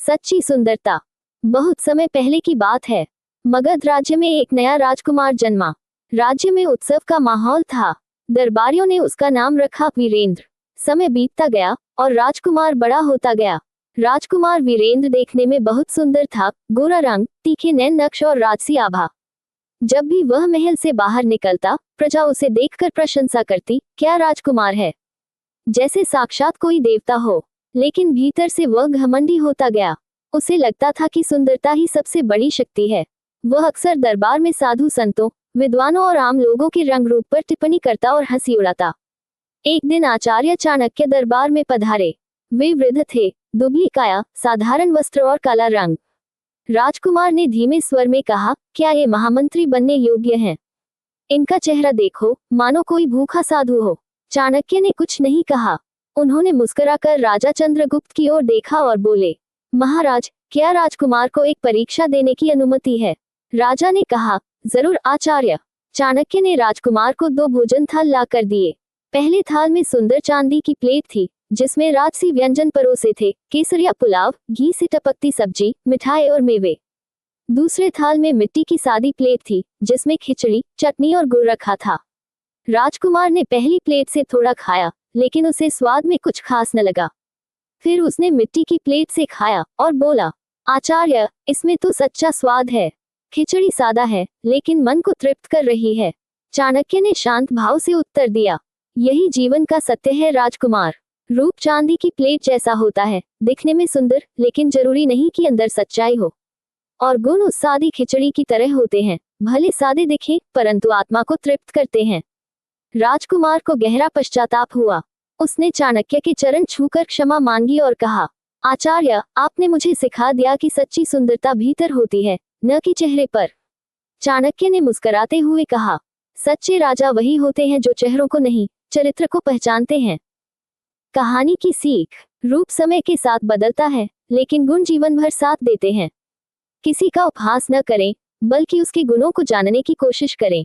सच्ची सुंदरता। बहुत समय पहले की बात है। मगध राज्य में एक नया राजकुमार जन्मा। राज्य में उत्सव का माहौल था। दरबारियों ने उसका नाम रखा वीरेंद्र। समय बीतता गया और राजकुमार बड़ा होता गया। राजकुमार वीरेंद्र देखने में बहुत सुंदर था, गोरा रंग, तीखे नैन नक्श और राजसी आभा। जब भी वह महल से बाहर निकलता, प्रजा उसे देखकर प्रशंसा करती, क्या राजकुमार है, जैसे साक्षात कोई देवता हो। लेकिन भीतर से वह घमंडी होता गया। उसे लगता था कि सुंदरता ही सबसे बड़ी शक्ति है। वह अक्सर दरबार में साधु संतों, विद्वानों और आम लोगों के रंग रूप पर टिप्पणी करता और हंसी उड़ाता। एक दिन आचार्य चाणक्य दरबार में पधारे। वे वृद्ध थे, दुबली काया, साधारण वस्त्र और काला रंग। राजकुमार ने धीमे स्वर में कहा, क्या ये महामंत्री बनने योग्य हैं? इनका चेहरा देखो, मानो कोई भूखा साधु हो। चाणक्य ने कुछ नहीं कहा। उन्होंने मुस्कुराकर राजा चंद्रगुप्त की ओर देखा और बोले, महाराज, क्या राजकुमार को एक परीक्षा देने की अनुमति है? राजा ने कहा, जरूर आचार्य। चाणक्य ने राजकुमार को 2 भोजन थाल ला कर दिए। पहले थाल में सुंदर चांदी की प्लेट थी, जिसमें राजसी व्यंजन परोसे थे, केसरिया पुलाव, घी से टपकती सब्जी, मिठाई और मेवे। दूसरे थाल में मिट्टी की सादी प्लेट थी, जिसमें खिचड़ी, चटनी और गुड़ रखा था। राजकुमार ने पहली प्लेट से थोड़ा खाया, लेकिन उसे स्वाद में कुछ खास न लगा। फिर उसने मिट्टी की प्लेट से खाया और बोला, आचार्य, इसमें तो सच्चा स्वाद है। खिचड़ी सादा है, लेकिन मन को तृप्त कर रही है। चाणक्य ने शांत भाव से उत्तर दिया, यही जीवन का सत्य है राजकुमार। रूप चांदी की प्लेट जैसा होता है, दिखने में सुंदर, लेकिन जरूरी नहीं कि अंदर सच्चाई हो। और गुण उस सादी खिचड़ी की तरह होते हैं, भले सादे दिखें, परंतु आत्मा को तृप्त करते हैं। राजकुमार को गहरा पश्चाताप हुआ। उसने चाणक्य के चरण छूकर क्षमा मांगी और कहा, आचार्य, आपने मुझे सिखा दिया कि सच्ची सुंदरता भीतर होती है, न कि चेहरे पर। चाणक्य ने मुस्कुराते हुए कहा, सच्चे राजा वही होते हैं जो चेहरों को नहीं, चरित्र को पहचानते हैं। कहानी की सीख। रूप समय के साथ बदलता है, लेकिन गुण जीवन भर साथ देते हैं। किसी का उपहास न करें, बल्कि उसके गुणों को जानने की कोशिश करें।